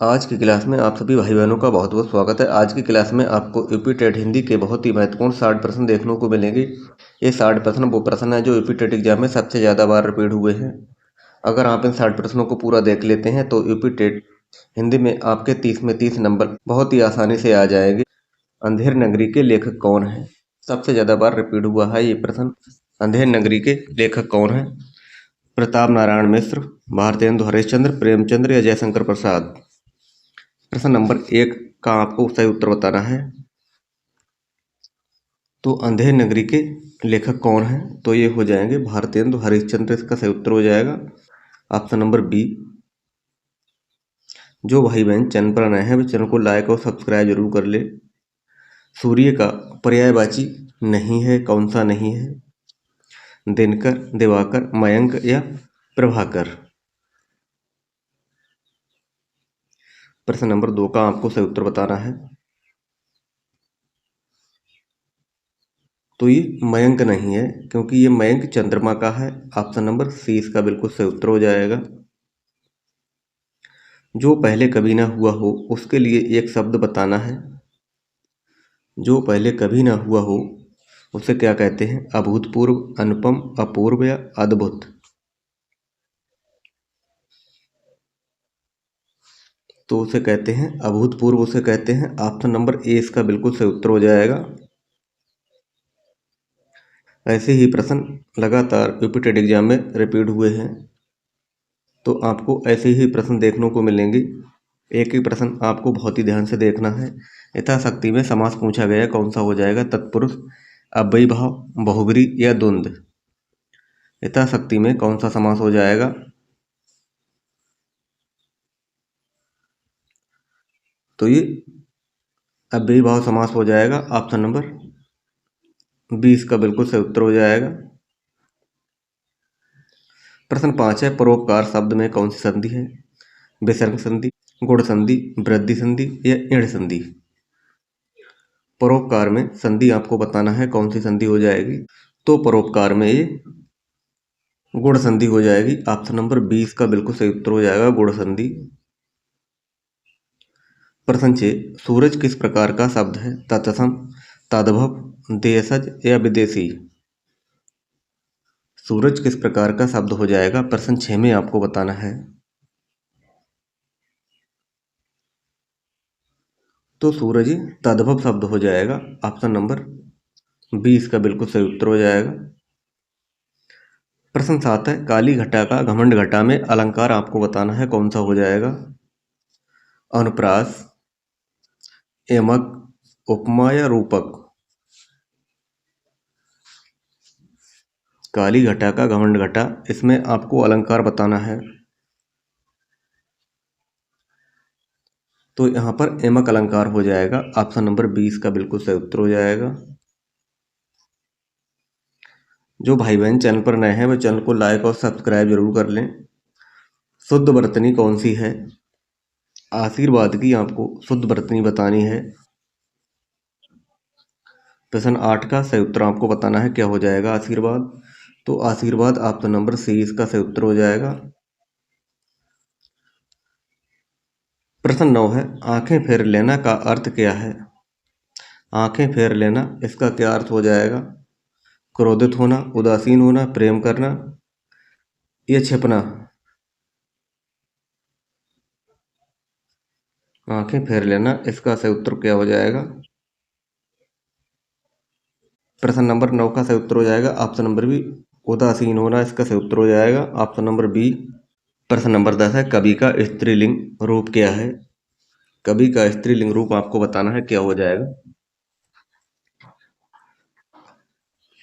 आज की क्लास में आप सभी भाई बहनों का बहुत बहुत स्वागत है। आज की क्लास में आपको यूपी टेट हिंदी के बहुत ही महत्वपूर्ण 60 प्रश्न देखने को मिलेंगे। ये 60 प्रश्न वो प्रश्न है जो यूपी टेट एग्जाम में सबसे ज़्यादा बार रिपीट हुए हैं। अगर आप इन 60 प्रश्नों को पूरा देख लेते हैं तो यूपी टेट हिंदी में आपके 30 में 30 नंबर बहुत ही आसानी से आ जाएंगे। अंधेर नगरी के लेखक कौन है? सबसे ज़्यादा बार रिपीट हुआ है ये प्रश्न। अंधेर नगरी के लेखक कौन है? प्रताप नारायण मिश्र, भारतेंदु हरिश्चंद्र, प्रेमचंद्र या जयशंकर प्रसाद? प्रश्न नंबर 1 का आपको सही उत्तर बताना है। तो अंधेर नगरी के लेखक कौन है? तो ये हो जाएंगे भारतेंदु हरिश्चंद्र। इसका सही उत्तर हो जाएगा ऑप्शन नंबर बी। जो भाई बहन चैनल पर नए हैं वे चैनल को लाइक और सब्सक्राइब जरूर कर ले। सूर्य का पर्यायवाची नहीं है, कौन सा नहीं है? दिनकर, दिवाकर, मयंक या प्रभाकर? प्रश्न नंबर 2 का आपको सही उत्तर बताना है। तो ये मयंक नहीं है, क्योंकि ये मयंक चंद्रमा का है। ऑप्शन नंबर सी इसका बिल्कुल सही उत्तर हो जाएगा। जो पहले कभी ना हुआ हो उसके लिए एक शब्द बताना है। जो पहले कभी ना हुआ हो उसे क्या कहते हैं? अभूतपूर्व, अनुपम, अपूर्व या अद्भुत? तो उसे कहते हैं अभूतपूर्व, उसे कहते हैं। ऑप्शन नंबर ए इसका बिल्कुल सही उत्तर हो जाएगा। ऐसे ही प्रश्न लगातार रिपीटेड एग्जाम में रिपीट हुए हैं, तो आपको ऐसे ही प्रश्न देखने को मिलेंगे। एक ही प्रश्न आपको बहुत ही ध्यान से देखना है। यथाशक्ति में समास पूछा गया, कौन सा हो जाएगा? तत्पुरुष, अव्ययीभाव, बहुब्री या द्वंद्व? यथाशक्ति में कौन सा समास हो जाएगा? तो ये अव्ययीभाव समास हो जाएगा। ऑप्शन नंबर 20 का बिल्कुल सही उत्तर हो जाएगा। प्रश्न 5 है, परोपकार शब्द में कौन सी संधि है? विसर्ग संधि, गुण संधि, वृद्धि संधि या ईण संधि? परोपकार में संधि आपको बताना है, कौन सी संधि हो जाएगी? तो परोपकार में ये गुण संधि हो जाएगी। ऑप्शन नंबर 20 का बिल्कुल सही उत्तर हो जाएगा, गुण संधि। प्रश्न 6, सूरज किस प्रकार का शब्द है? तत्सम, तद्भव, देशज या विदेशी? सूरज किस प्रकार का शब्द हो जाएगा? प्रश्न 6 में आपको बताना है। तो सूरज तद्भव शब्द हो जाएगा। ऑप्शन नंबर 20 का बिल्कुल सही उत्तर हो जाएगा। प्रश्न 7 है, काली घटा का घमंड घटा में अलंकार आपको बताना है, कौन सा हो जाएगा? अनुप्रास, यमक, उपमा या रूपक? काली घटा का घमंड घटा, इसमें आपको अलंकार बताना है। तो यहाँ पर एमक अलंकार हो जाएगा। ऑप्शन नंबर 20 का बिल्कुल सही उत्तर हो जाएगा। जो भाई बहन चैनल पर नए हैं वो चैनल को लाइक और सब्सक्राइब जरूर कर लें। शुद्ध वर्तनी कौन सी है? आशीर्वाद की आपको शुद्ध वर्तनी बतानी है। प्रश्न 8 का सही उत्तर आपको बताना है, क्या हो जाएगा आशीर्वाद? तो आशीर्वाद ऑप्शन नंबर सी इसका सही उत्तर हो जाएगा। प्रश्न 9 है, आंखें फेर लेना का अर्थ क्या है? आंखें फेर लेना, इसका क्या अर्थ हो जाएगा? क्रोधित होना, उदासीन होना, प्रेम करना या छिपना? आंखें फेर लेना, इसका सही उत्तर क्या हो जाएगा? प्रश्न नंबर 9 का सही उत्तर हो जाएगा ऑप्शन नंबर बी, उदासीन होना इसका सही उत्तर हो जाएगा। Option number B. प्रश्न नंबर 10 है, कवि का स्त्रीलिंग रूप क्या है? कवि का स्त्रीलिंग रूप आपको बताना है, क्या हो जाएगा?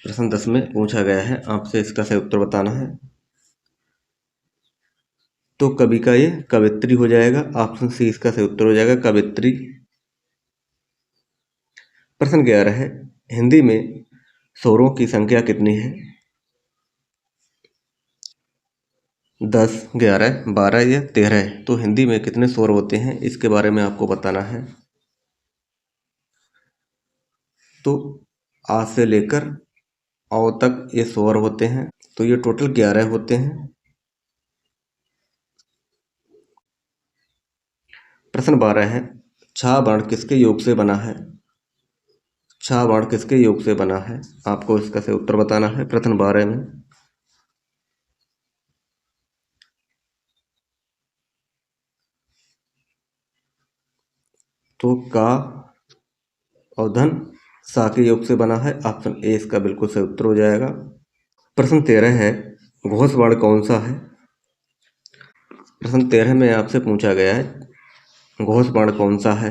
प्रश्न 10 में पूछा गया है, आपसे इसका सही उत्तर बताना है। तो कवि का ये कवित्री हो जाएगा। ऑप्शन सी इसका सही उत्तर हो जाएगा, कवित्री। प्रश्न 11 है, हिंदी में स्वरों की संख्या कितनी है? 10, 11, 12 या 13? तो हिंदी में कितने स्वर होते हैं इसके बारे में आपको बताना है। तो आ से लेकर औ तक ये स्वर होते हैं, तो ये टोटल 11 होते हैं। प्रश्न 12 है, छा वर्ण किसके योग से बना है? छा वर्ण किसके योग से बना है? आपको इसका सही उत्तर बताना है प्रश्न 12 में। तो का और धन सा के योग से बना है। ऑप्शन ए इसका बिल्कुल सही उत्तर हो जाएगा। प्रश्न 13 है, घोष वर्ण कौन सा है? प्रश्न 13 में आपसे पूछा गया है घोष वर्ण कौन सा है?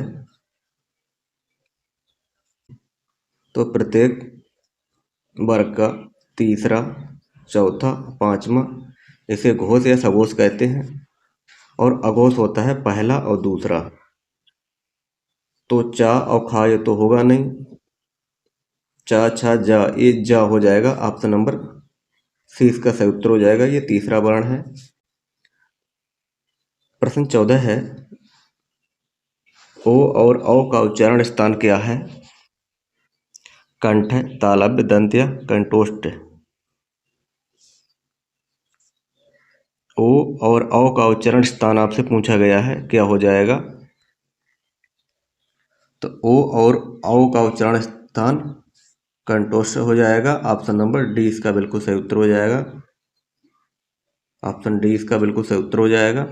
तो प्रत्येक वर्ग का तीसरा, चौथा, पांचवा इसे घोष या सघोष कहते हैं, और अघोष होता है पहला और दूसरा। तो चा और खा ये तो होगा नहीं, चा छा जा ये जा हो जाएगा। ऑप्शन नंबर सी इसका सही उत्तर हो जाएगा, ये तीसरा वर्ण है। प्रश्न 14 है, ओ और औ का उच्चारण स्थान क्या है? कंठ, तालव्य, दंत या कंठोष्ठ? ओ और औ का उच्चारण स्थान आपसे पूछा गया है, क्या हो जाएगा? तो ओ और औ का उच्चारण स्थान कंठोष्ठ हो जाएगा। ऑप्शन नंबर डी इसका बिल्कुल सही उत्तर हो जाएगा। ऑप्शन डी इसका बिल्कुल सही उत्तर हो जाएगा।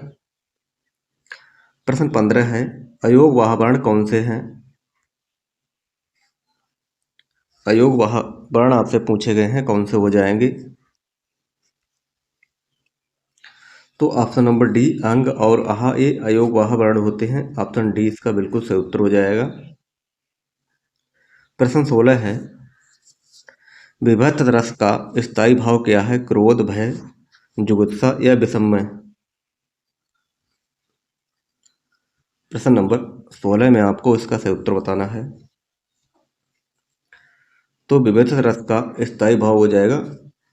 प्रश्न 15 है, अयोग वाह वर्ण कौन से हैं? अयोग वाह वर्ण आपसे पूछे गए हैं, कौन से हो जाएंगे? तो ऑप्शन नंबर डी अंग और आहा ये अयोग वाह वर्ण होते हैं। ऑप्शन डी इसका बिल्कुल सही उत्तर हो जाएगा। प्रश्न 16 है, विभक्त रस का स्थायी भाव क्या है? क्रोध, भय, जुगुप्सा या विषमय? प्रश्न नंबर 16 में आपको इसका सही उत्तर बताना है। तो विभक्त रस का स्थायी भाव हो जाएगा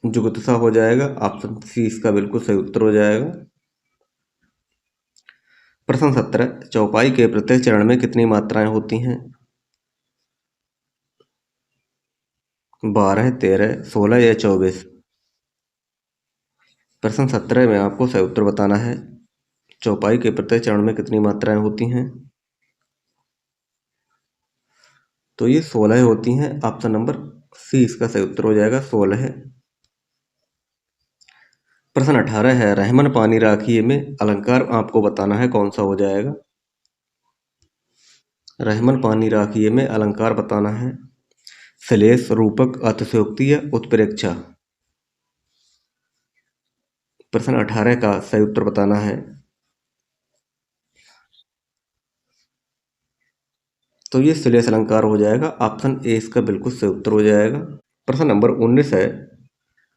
जुगुप्सा हो जाएगा। ऑप्शन सी इसका बिल्कुल सही उत्तर हो जाएगा। प्रश्न 17, चौपाई के प्रत्येक चरण में कितनी मात्राएं होती हैं? 12, 13, 16 या 24? प्रश्न 17 में आपको सही उत्तर बताना है, चौपाई के प्रत्येक चरण में कितनी मात्राएं होती हैं? तो ये 16 होती हैं। ऑप्शन नंबर सी इसका सही उत्तर हो जाएगा, 16 है। प्रश्न 18 है, रहमन पानी राखिए में अलंकार आपको बताना है, कौन सा हो जाएगा? रहमन पानी राखिए में अलंकार बताना है, श्लेष, रूपक, अतिशयोक्ति या उत्प्रेक्षा? प्रश्न 18 का सही उत्तर बताना है। तो ये श्लेष अलंकार हो जाएगा। ऑप्शन ए इसका बिल्कुल सही उत्तर हो जाएगा। प्रश्न नंबर 19 है,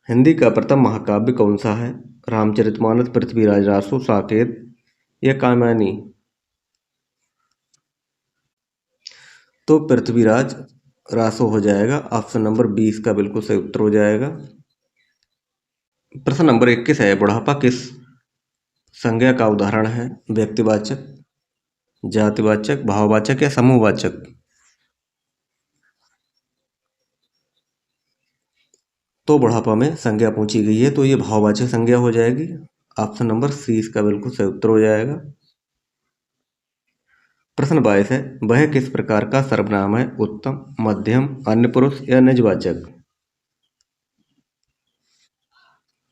हिंदी का प्रथम महाकाव्य कौन सा है? रामचरितमानस, पृथ्वीराज रासो, साकेत या कात्यायनी? तो पृथ्वीराज रासो हो जाएगा। ऑप्शन नंबर 20 का बिल्कुल सही उत्तर हो जाएगा। प्रश्न नंबर 21 है, बुढ़ापा किस संज्ञा का उदाहरण है? व्यक्तिवाचक, जातिवाचक, भाववाचक या समूहवाचक? तो बुढ़ापा में संज्ञा पूछी गई है, तो ये भाववाचक संज्ञा हो जाएगी। ऑप्शन नंबर सी इसका बिल्कुल सही उत्तर हो जाएगा। प्रश्न 22 है, वह किस प्रकार का सर्वनाम है? उत्तम, मध्यम, अन्य पुरुष या निजवाचक?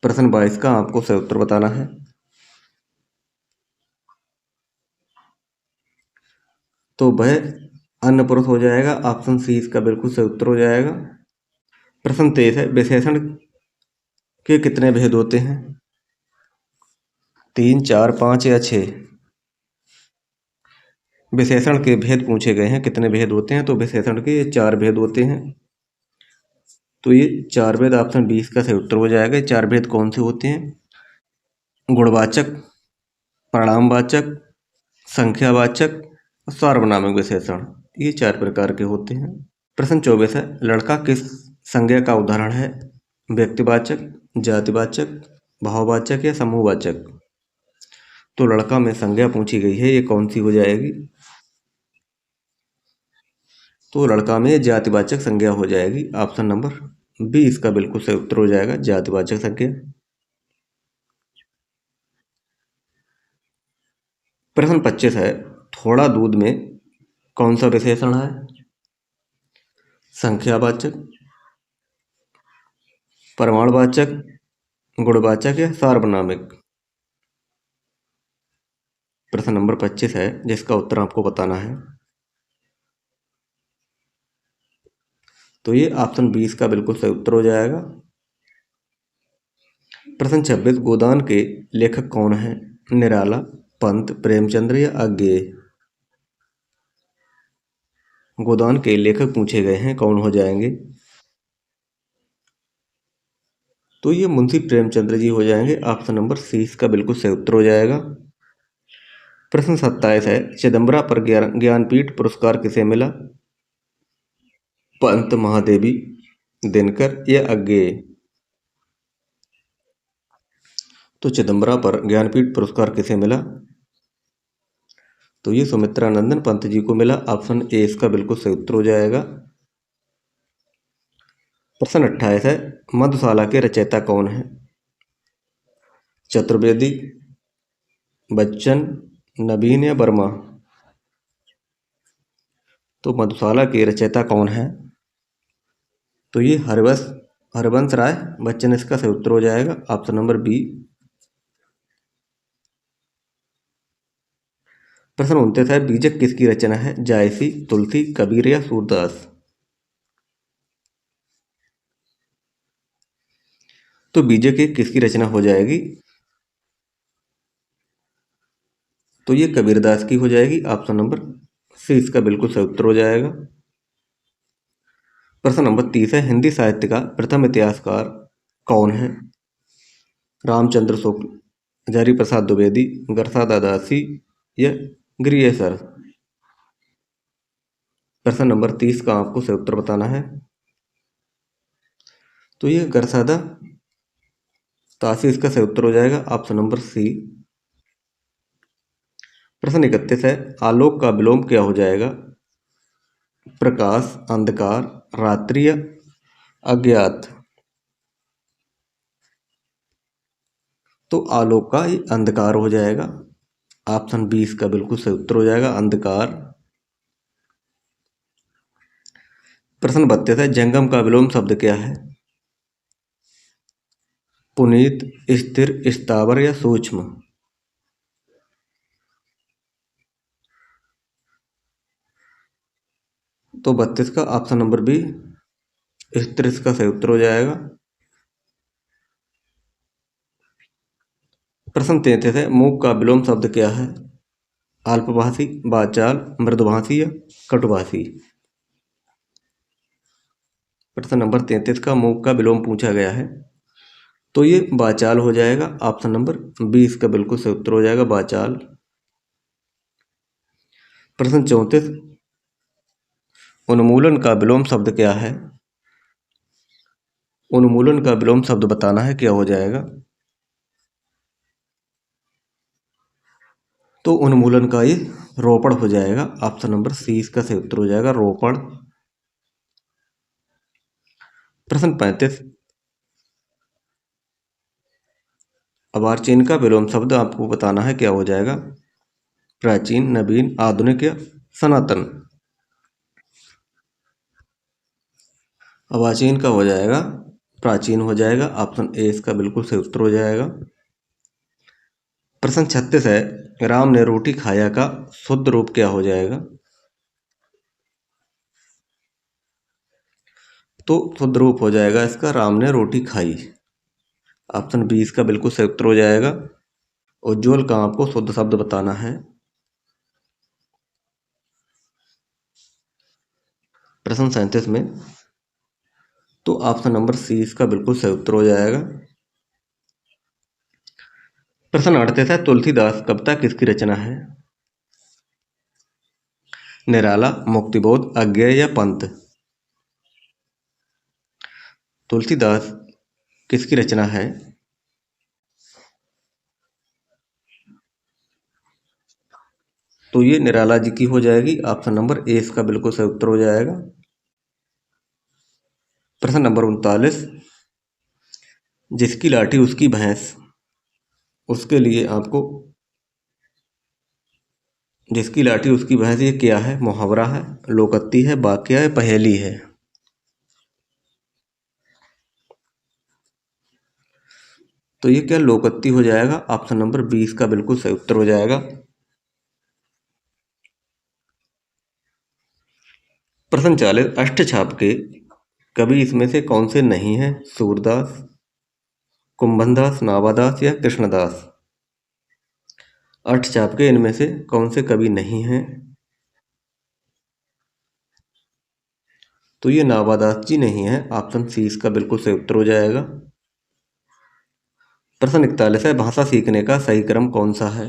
प्रश्न 22 का आपको सही उत्तर बताना है। तो वह अन्य पुरुष हो जाएगा। ऑप्शन सी इसका बिल्कुल सही उत्तर हो जाएगा। प्रश्न 23 है, विशेषण के कितने भेद होते हैं? 3, 4, 5 या 6? विशेषण के भेद पूछे गए हैं, कितने भेद होते हैं? तो विशेषण के 4 भेद होते हैं। तो ये 4 भेद ऑप्शन 20 का सही उत्तर हो जाएगा। 4 भेद कौन से होते हैं? गुणवाचक, परिणामवाचक, संख्यावाचक और सार्वनामिक विशेषण, ये 4 प्रकार के होते हैं। प्रश्न 24 है, लड़का किस संज्ञा का उदाहरण है? व्यक्तिवाचक, जातिवाचक, भाववाचक या समूहवाचक? तो लड़का में संज्ञा पूछी गई है, ये कौन सी हो जाएगी? तो लड़का में जातिवाचक संज्ञा हो जाएगी। ऑप्शन नंबर बी इसका बिल्कुल सही उत्तर हो जाएगा, जातिवाचक संज्ञा। प्रश्न 25 है, थोड़ा दूध में कौन सा विशेषण है? संख्यावाचक, प्रमाणवाचक, गुणवाचक या सार्वनामिक। प्रश्न नंबर 25 है जिसका उत्तर आपको बताना है। तो ये ऑप्शन 20 का बिल्कुल सही उत्तर हो जाएगा। प्रश्न 26, गोदान के लेखक कौन है? निराला, पंत, प्रेमचंद्र या अज्ञेय। गोदान के लेखक पूछे गए हैं, कौन हो जाएंगे? तो ये मुंशी प्रेमचंद्र जी हो जाएंगे। ऑप्शन नंबर सी इसका बिल्कुल सही उत्तर हो जाएगा। प्रश्न 27 है, चिदम्बरा पर ज्ञानपीठ पुरस्कार किसे मिला? पंत, महादेवी, दिनकर या अज्ञेय। तो चिदम्बरा पर ज्ञानपीठ पुरस्कार किसे मिला? तो ये सुमित्रा नंदन पंत जी को मिला। ऑप्शन ए इसका बिल्कुल सही उत्तर हो जाएगा। प्रश्न 28 है, मधुशाला के रचयिता कौन है? चतुर्वेदी, बच्चन, नवीन या वर्मा। तो मधुशाला के रचयिता कौन है? तो ये हरवंश राय बच्चन इसका सही उत्तर हो जाएगा। Option number B. प्रश्न 29 है, बीजक किसकी रचना है? जायसी, तुलसी, कबीर या सूरदास। तो बीजक एक किसकी रचना हो जाएगी? तो ये कबीरदास की हो जाएगी। ऑप्शन नंबर सी इसका बिल्कुल सही उत्तर हो जाएगा। प्रश्न नंबर 30 है, हिंदी साहित्य का प्रथम इतिहासकार कौन है? रामचंद्र शुक्ल, हजारी प्रसाद द्विवेदी, गरसा दादासी या ग्रियेसर। प्रश्न नंबर 30 का आपको सही उत्तर बताना है। तो ये गरसादा तासी इसका सही उत्तर हो जाएगा। Option number C. प्रश्न 31 है, आलोक का विलोम क्या हो जाएगा? प्रकाश, अंधकार, रात्रि या अज्ञात। तो आलोक का ये अंधकार हो जाएगा। ऑप्शन 20 का बिल्कुल सही उत्तर हो जाएगा, अंधकार। प्रश्न 32 है, जंगम का विलोम शब्द क्या है? पुनीत, स्थिर, स्थावर या सूक्ष्म। तो 32 का ऑप्शन नंबर बी स्थिर इसका सही उत्तर हो जाएगा। प्रश्न 33 है, मूक का विलोम शब्द क्या है? अल्पभाषी, वाचाल, मृदुभाषी या कटुभाषी। प्रश्न नंबर 33 का मूक का विलोम पूछा गया है। तो ये वाचाल हो जाएगा। ऑप्शन नंबर 20 का बिल्कुल सही उत्तर हो जाएगा, वाचाल। प्रश्न 34, उन्मूलन का विलोम शब्द क्या है? उन्मूलन का विलोम शब्द बताना है, क्या हो जाएगा? तो उन्मूलन का ये रोपण हो जाएगा। ऑप्शन नंबर सी इसका सही उत्तर हो जाएगा, रोपण। प्रश्न 35, अर्वाचीन का विलोम शब्द आपको बताना है, क्या हो जाएगा? प्राचीन, नवीन, आधुनिक या सनातन। अर्वाचीन का हो जाएगा प्राचीन हो जाएगा। ऑप्शन ए इसका बिल्कुल सही उत्तर हो जाएगा। प्रश्न 36 है, राम ने रोटी खाया का शुद्ध रूप क्या हो जाएगा? तो शुद्ध रूप हो जाएगा इसका, राम ने रोटी खाई। ऑप्शन बी इसका बिल्कुल सही उत्तर हो जाएगा। उज्ज्वल का आपको शुद्ध शब्द बताना है। प्रश्न 37 में तो ऑप्शन नंबर सी इसका बिल्कुल सही उत्तर हो जाएगा। प्रश्न 38 है, तुलसीदास कविता किसकी रचना है? निराला, मुक्तिबोध, अज्ञेय या पंत। तुलसीदास किसकी रचना है? तो ये निराला जी की हो जाएगी। ऑप्शन नंबर ए इसका बिल्कुल सही उत्तर हो जाएगा। प्रश्न नंबर 39, जिसकी लाठी उसकी भैंस, उसके लिए आपको जिसकी लाठी उसकी भैंस, ये क्या है? मुहावरा है, लोकोक्ति है, वाक्य है, पहेली है? तो ये क्या लोकोक्ति हो जाएगा। ऑप्शन नंबर 20 का बिल्कुल सही उत्तर हो जाएगा। प्रश्न 40, अष्टछाप के कवि इसमें से कौन से नहीं है? सूरदास, कुंभनदास, नावादास या कृष्णदास? अष्टछाप के इनमें से कौन से कवि नहीं हैं? तो ये नावादास जी नहीं है। ऑप्शन सी इसका बिल्कुल सही उत्तर हो जाएगा। प्रश्न 41 है, भाषा सीखने का सही क्रम कौन सा है?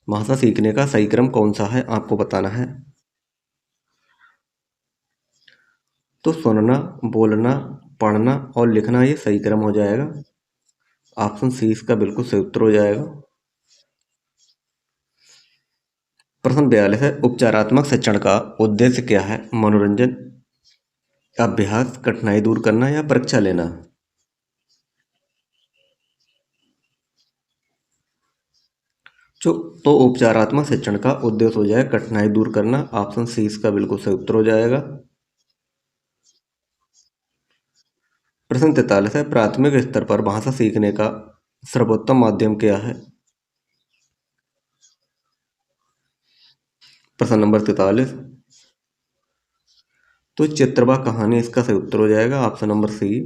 भाषा सीखने का सही क्रम कौन सा है, आपको बताना है। तो सुनना, बोलना, पढ़ना और लिखना, ये सही क्रम हो जाएगा। ऑप्शन सी इसका बिल्कुल सही उत्तर हो जाएगा। प्रश्न 42 है, उपचारात्मक शिक्षण का उद्देश्य क्या है? मनोरंजन, अभ्यास, कठिनाई दूर करना या परीक्षा लेना? जो तो उपचारात्मक शिक्षण का उद्देश्य हो जाए कठिनाई दूर करना। ऑप्शन सी इसका बिल्कुल सही उत्तर हो जाएगा। प्रश्न 43 है, प्राथमिक स्तर पर भाषा सीखने का सर्वोत्तम माध्यम क्या है? प्रश्न नंबर 43, तो चित्र व कहानी इसका सही उत्तर हो जाएगा। Option number C.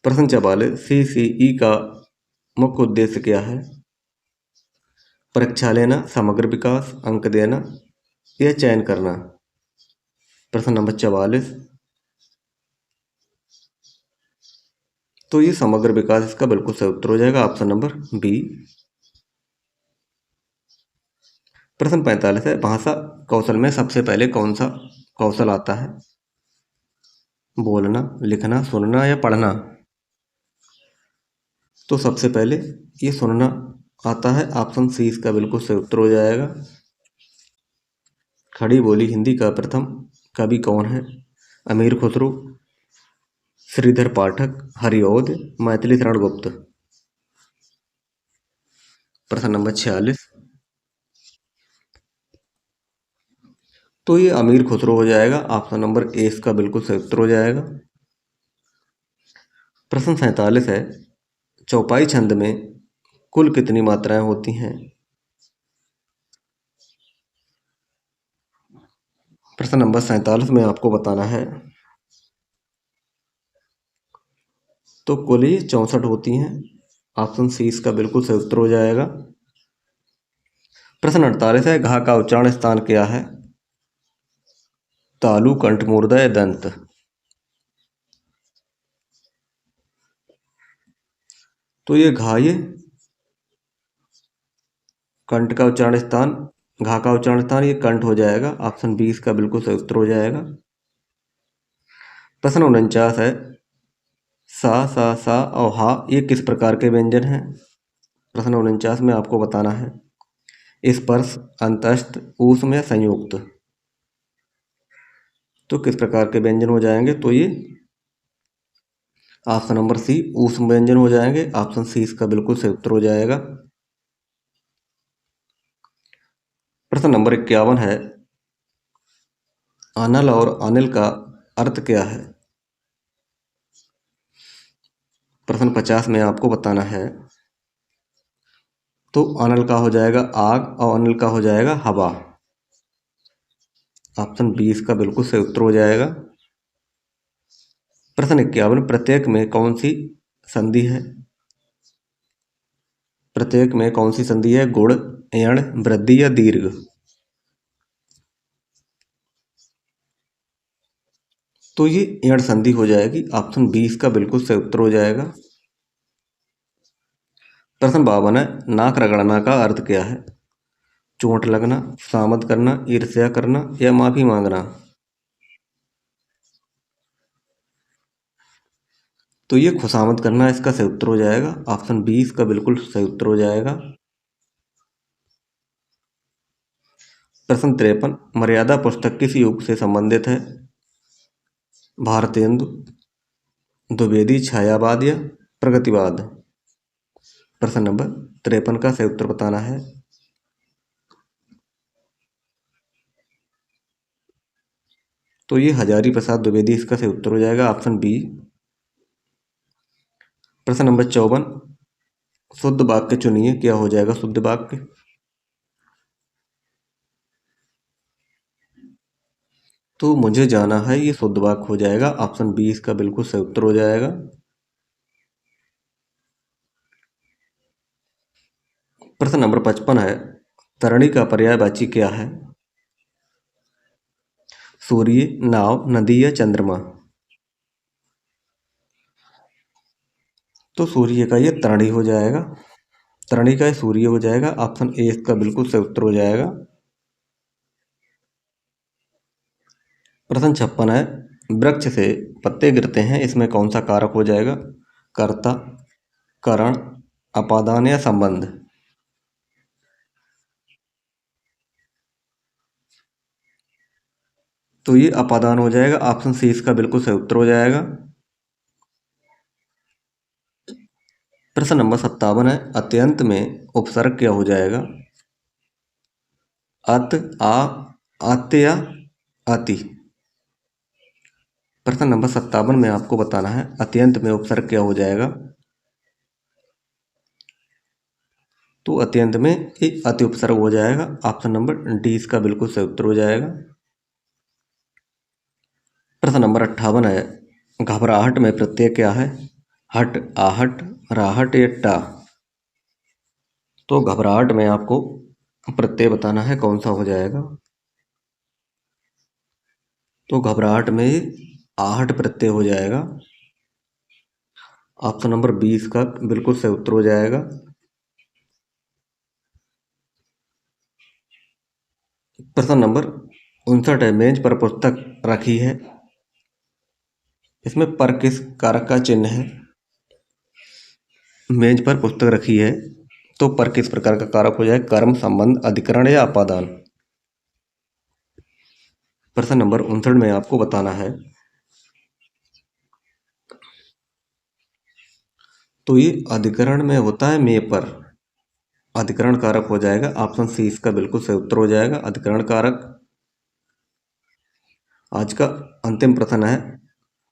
प्रश्न 44, CCE का मुख्य उद्देश्य क्या है? परीक्षा लेना, समग्र विकास, अंक देना या चयन करना? प्रश्न नंबर 44, तो ये समग्र विकास इसका बिल्कुल सही उत्तर हो जाएगा। Option number B. प्रश्न 45 है, भाषा कौशल में सबसे पहले कौन सा कौशल आता है? बोलना, लिखना, सुनना या पढ़ना? तो सबसे पहले ये सुनना आता है। ऑप्शन सी इसका बिल्कुल सही उत्तर हो जाएगा। खड़ी बोली हिंदी का प्रथम कवि कौन है? अमीर खुसरो, श्रीधर पाठक, हरिऔध, मैथिली शरण गुप्त? प्रश्न नंबर 46, तो ये अमीर खुसरो हो जाएगा। ऑप्शन नंबर ए इसका बिल्कुल सही उत्तर हो जाएगा। प्रश्न 47 है, चौपाई छंद में कुल कितनी मात्राएं होती हैं? प्रश्न नंबर 47 में आपको बताना है। तो कुल ये 64 होती हैं। ऑप्शन सी इसका बिल्कुल सही उत्तर हो जाएगा। प्रश्न 48 है, घा का उच्चारण स्थान क्या है? तालु, कंठ, मूर्धा या दंत? तो ये घा, ये कंठ का उच्चारण स्थान, घा का उच्चारण स्थान ये कंठ हो जाएगा। ऑप्शन बी इसका बिल्कुल सही उत्तर हो जाएगा। प्रश्न 49 है, सा और हा ये किस प्रकार के व्यंजन हैं? प्रश्न 49 में आपको बताना है। स्पर्श, अंतस्थ, ऊष्म या संयुक्त? तो किस प्रकार के व्यंजन हो जाएंगे? तो ये ऑप्शन नंबर सी ऊष्म व्यंजन हो जाएंगे। ऑप्शन सी इसका बिल्कुल सही उत्तर हो जाएगा। प्रश्न नंबर 51 है, अनल और अनिल का अर्थ क्या है? प्रश्न 50 में आपको बताना है। तो अनल का हो जाएगा आग और अनिल का हो जाएगा हवा। ऑप्शन बी इसका बिल्कुल सही उत्तर हो जाएगा। प्रश्न 51, प्रत्येक में कौन सी संधि है? प्रत्येक में कौन सी संधि है? गुण, यण, वृद्धि या दीर्घ? तो ये यण संधि हो जाएगी। ऑप्शन बी इसका बिल्कुल सही उत्तर हो जाएगा। प्रश्न 52 है, नाक रगड़ना का अर्थ क्या है? चोट लगना, खुशामद करना, ईर्ष्या करना या माफी मांगना? तो ये खुशामद करना इसका सही उत्तर हो जाएगा। ऑप्शन बी इसका बिल्कुल सही उत्तर हो जाएगा। प्रश्न 53, मर्यादा पुस्तक किस युग से संबंधित है? भारतेंदु, द्विवेदी, छायावाद या प्रगतिवाद? प्रश्न नंबर 53 का सही उत्तर बताना है। तो ये हजारी प्रसाद द्विवेदी इसका सही उत्तर हो जाएगा, ऑप्शन बी। प्रश्न नंबर 54, शुद्ध वाक्य चुनिए। क्या हो जाएगा शुद्ध वाक्य? तो मुझे जाना है, ये शुद्ध वाक्य हो जाएगा, ऑप्शन बी इसका बिल्कुल सही उत्तर हो जाएगा। प्रश्न नंबर 55 है, तरणी का पर्यायवाची क्या है? सूर्य, नाव, नदी या चंद्रमा? तो सूर्य का ये तरणी हो जाएगा, तरणी का ये सूर्य हो जाएगा, ऑप्शन ए इसका बिल्कुल सही उत्तर हो जाएगा। प्रश्न 56 है, वृक्ष से पत्ते गिरते हैं, इसमें कौन सा कारक हो जाएगा? कर्ता, कारण, अपादान या संबंध? तो ये अपादान हो जाएगा, ऑप्शन सी इसका बिल्कुल सही उत्तर हो जाएगा। प्रश्न नंबर 57 है, अत्यंत में उपसर्ग क्या हो जाएगा? अत, आ, आते या आति? प्रश्न नंबर 57 में आपको बताना है, अत्यंत में उपसर्ग क्या हो जाएगा? तो अत्यंत में एक अति उपसर्ग हो जाएगा, ऑप्शन नंबर डी इसका बिल्कुल सही उत्तर हो जाएगा। प्रश्न नंबर 58 है, घबराहट में प्रत्यय क्या है? हट, आहट, राहट या टा? तो घबराहट में आपको प्रत्यय बताना है, कौन सा हो जाएगा? तो घबराहट में आहट प्रत्यय हो जाएगा, ऑप्शन नंबर 20 का बिल्कुल सही उत्तर हो जाएगा। प्रश्न नंबर 59 है, मेज पर पुस्तक रखी है, इसमें पर किस कारक का चिन्ह है? मेज पर पुस्तक रखी है, तो पर किस प्रकार का कारक हो जाए? कर्म, संबंध, अधिकरण या अपादान? प्रश्न नंबर 59 में आपको बताना है, तो ये अधिकरण में होता है मे पर, अधिकरण कारक हो जाएगा, ऑप्शन सी इसका बिल्कुल सही उत्तर हो जाएगा, अधिकरण कारक। आज का अंतिम प्रश्न है,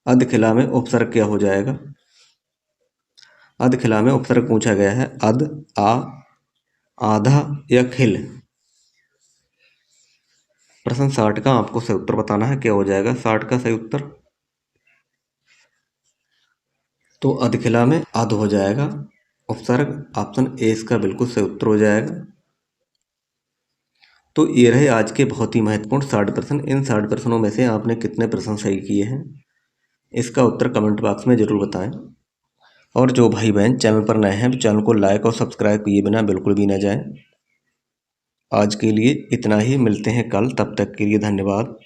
अधखिला में उपसर्ग क्या हो जाएगा? अधखिला में उपसर्ग पूछा गया है, अध, आ, आधा या खिल? प्रश्न 60 का आपको सही उत्तर बताना है, क्या हो जाएगा 60 का सही उत्तर? तो अधखिला में अध हो जाएगा, उपसर्ग, ऑप्शन ए इसका बिल्कुल सही उत्तर हो जाएगा। तो ये रहे आज के बहुत ही महत्वपूर्ण 60 प्रश्न। इन 60 प्रश्नों में से आपने कितने प्रश्न सही किए हैं, इसका उत्तर कमेंट बॉक्स में ज़रूर बताएं। और जो भाई बहन चैनल पर नए हैं, तो चैनल को लाइक और सब्सक्राइब किए बिना बिल्कुल भी ना जाएं। आज के लिए इतना ही, मिलते हैं कल, तब तक के लिए धन्यवाद।